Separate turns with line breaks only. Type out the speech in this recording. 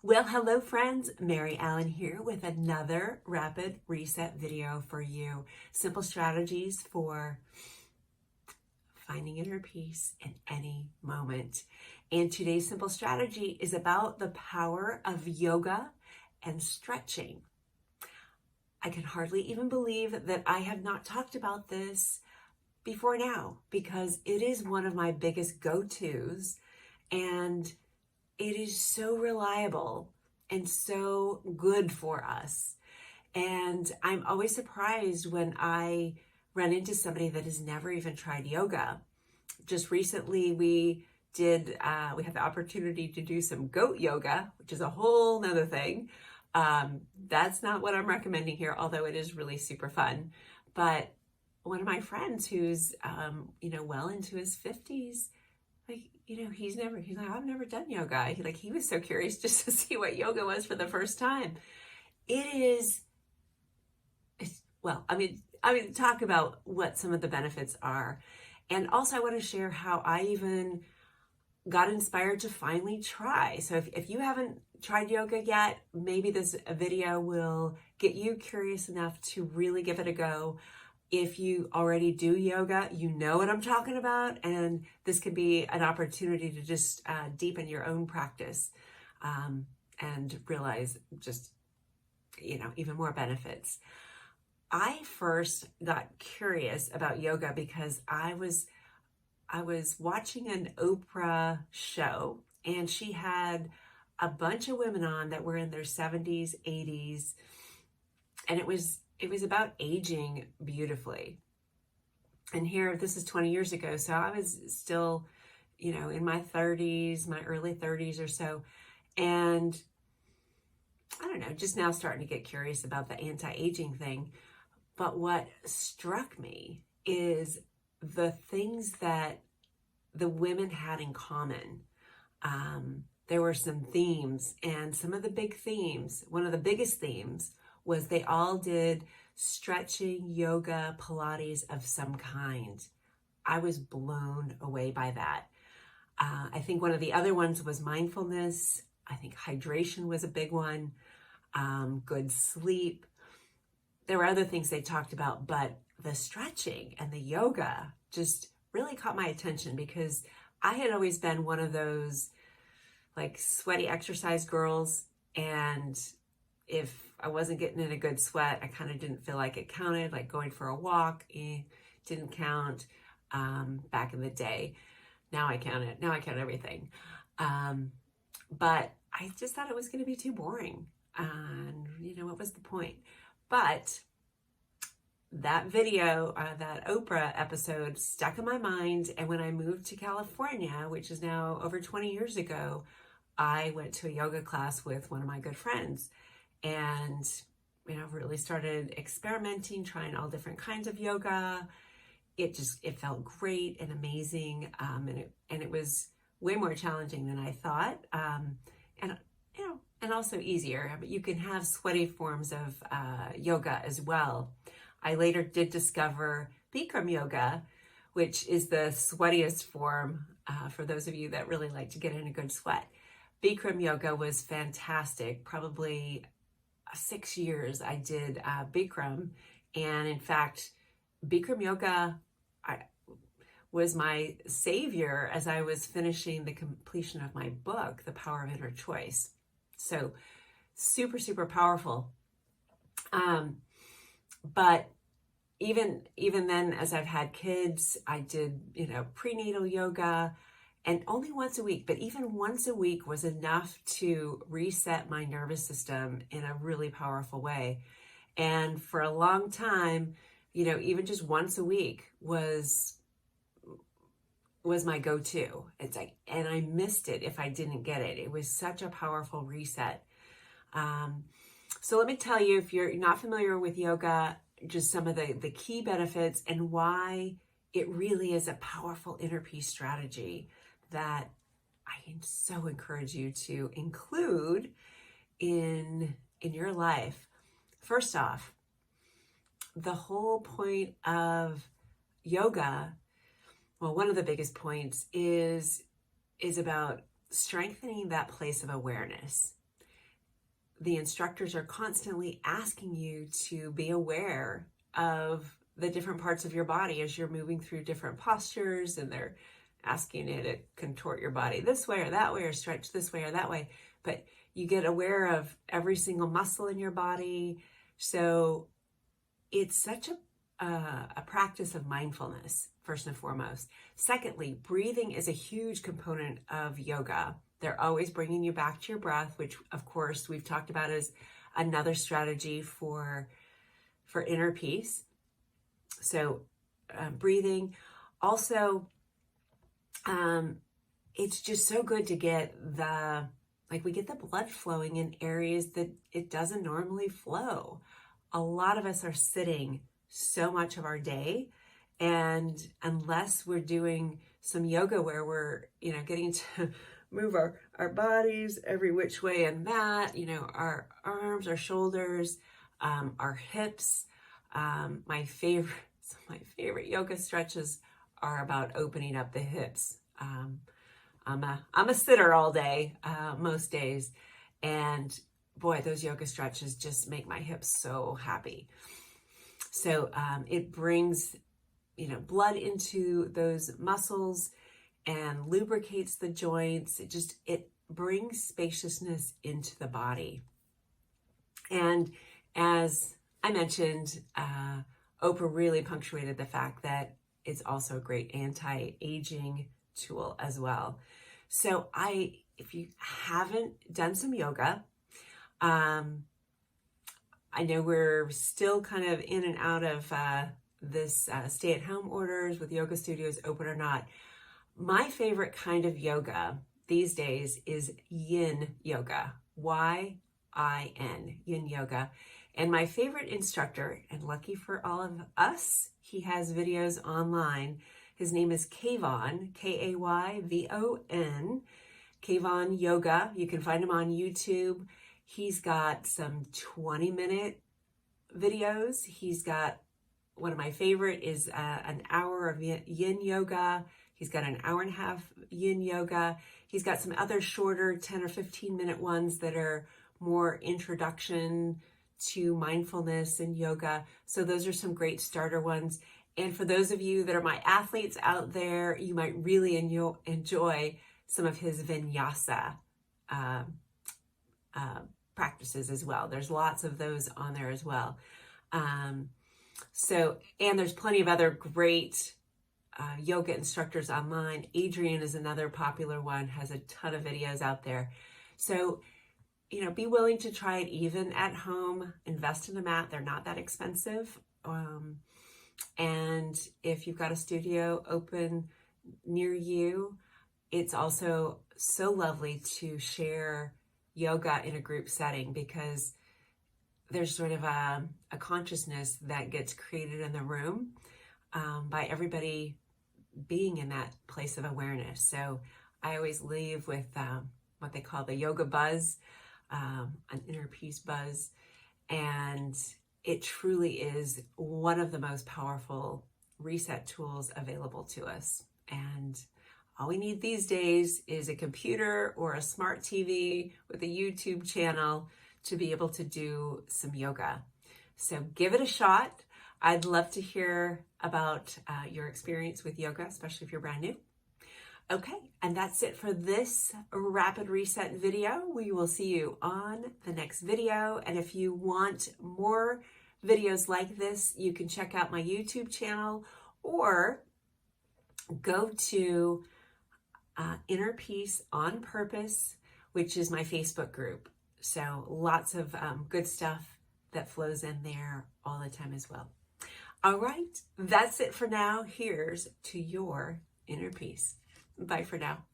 Well, hello friends, Mary Allen here with another rapid reset video for you. Simple strategies for finding inner peace in any moment. And today's simple strategy is about the power of yoga and stretching. I can hardly even believe that I have not talked about this before now because it is one of my biggest go-tos, and it is so reliable and so good for us. And I'm always surprised when I run into somebody that has never even tried yoga. Just recently we had the opportunity to do some goat yoga, which is a whole nother thing. That's not what I'm recommending here, although it is really super fun. But one of my friends who's, well into his 50s, he's like, I've never done yoga. He was so curious just to see what yoga was for the first time. Talk about what some of the benefits are. And also I want to share how I even got inspired to finally try. So if you haven't tried yoga yet, maybe this video will get you curious enough to really give it a go. If you already do yoga, you know what I'm talking about, and this could be an opportunity to just deepen your own practice and realize just, even more benefits. I first got curious about yoga because I was watching an Oprah show, and she had a bunch of women on that were in their 70s, 80s, and it was about aging beautifully. And here, this is 20 years ago, so I was still, in my 30s, my early 30s or so. And I don't know, just now starting to get curious about the anti-aging thing. But what struck me is the things that the women had in common. There were some themes, and some of the big themes, one of the biggest themes was they all did stretching, yoga, Pilates of some kind. I was blown away by that. I think one of the other ones was mindfulness. I think hydration was a big one. Good sleep. There were other things they talked about, but the stretching and the yoga just really caught my attention because I had always been one of those sweaty exercise girls, and if I wasn't getting in a good sweat, I kind of didn't feel like it counted. Like going for a walk, didn't count back in the day. Now I count it. Now I count everything. But I just thought it was going to be too boring. And what was the point? But that video, that Oprah episode stuck in my mind. And when I moved to California, which is now over 20 years ago, I went to a yoga class with one of my good friends. And, really started experimenting, trying all different kinds of yoga. It felt great and amazing. And it was way more challenging than I thought. And also easier, but you can have sweaty forms of yoga as well. I later did discover Bikram yoga, which is the sweatiest form for those of you that really like to get in a good sweat. Bikram yoga was fantastic. Probably 6 years I did Bikram, and in fact, Bikram yoga was my savior as I was finishing the completion of my book, The Power of Inner Choice. So super, super powerful. But even then, as I've had kids, I did, prenatal yoga, and only once a week, but even once a week was enough to reset my nervous system in a really powerful way. And for a long time, even just once a week was my go-to. And I missed it if I didn't get it. It was such a powerful reset. So let me tell you, if you're not familiar with yoga, just some of the key benefits and why it really is a powerful inner peace strategy that I so encourage you to include in your life. First off, the whole point of yoga, well, one of the biggest points is about strengthening that place of awareness. the instructors are constantly asking you to be aware of the different parts of your body as you're moving through different postures, and they're asking you to contort your body this way or that way, or stretch this way or that way. But you get aware of every single muscle in your body. So it's such a practice of mindfulness, first and foremost. Secondly, breathing is a huge component of yoga. They're always bringing you back to your breath, which of course we've talked about as another strategy for inner peace. So breathing. Also, it's just so good to get we get the blood flowing in areas that it doesn't normally flow. A lot of us are sitting so much of our day, and unless we're doing some yoga where we're, getting to move our bodies every which way and that, our arms, our shoulders, our hips. My favorite yoga stretches are about opening up the hips. I'm a sitter all day, most days, and boy, those yoga stretches just make my hips so happy. So it brings, blood into those muscles and lubricates the joints. It brings spaciousness into the body. And as I mentioned, Oprah really punctuated the fact that it's also a great anti-aging tool as well. So if you haven't done some yoga, I know we're still kind of in and out of this stay-at-home orders with yoga studios open or not. My favorite kind of yoga these days is Yin Yoga, Y-I-N, Yin Yoga. And my favorite instructor, and lucky for all of us, he has videos online. His name is Kayvon, K-A-Y-V-O-N, Kayvon Yoga. You can find him on YouTube. He's got some 20-minute videos. He's got, one of my favorite is an hour of Yin Yoga. He's got an hour and a half Yin Yoga. He's got some other shorter 10 or 15-minute ones that are more introduction to mindfulness and yoga. So those are some great starter ones. And for those of you that are my athletes out there, you might really enjoy some of his vinyasa practices as well. There's lots of those on there as well. And there's plenty of other great yoga instructors online. Adrian is another popular one, has a ton of videos out there. So, be willing to try it even at home. Invest in a mat. They're not that expensive. And if you've got a studio open near you, it's also so lovely to share yoga in a group setting, because there's sort of a consciousness that gets created in the room by everybody being in that place of awareness. So I always leave with what they call the yoga buzz, an inner peace buzz. And it truly is one of the most powerful reset tools available to us. And all we need these days is a computer or a smart TV with a YouTube channel to be able to do some yoga. So give it a shot. I'd love to hear about your experience with yoga, especially if you're brand new. Okay, and that's it for this rapid reset video. We will see you on the next video. And if you want more videos like this, you can check out my YouTube channel or go to Inner Peace on Purpose, which is my Facebook group. So lots of good stuff that flows in there all the time as well. All right, that's it for now. Here's to your inner peace. Bye for now.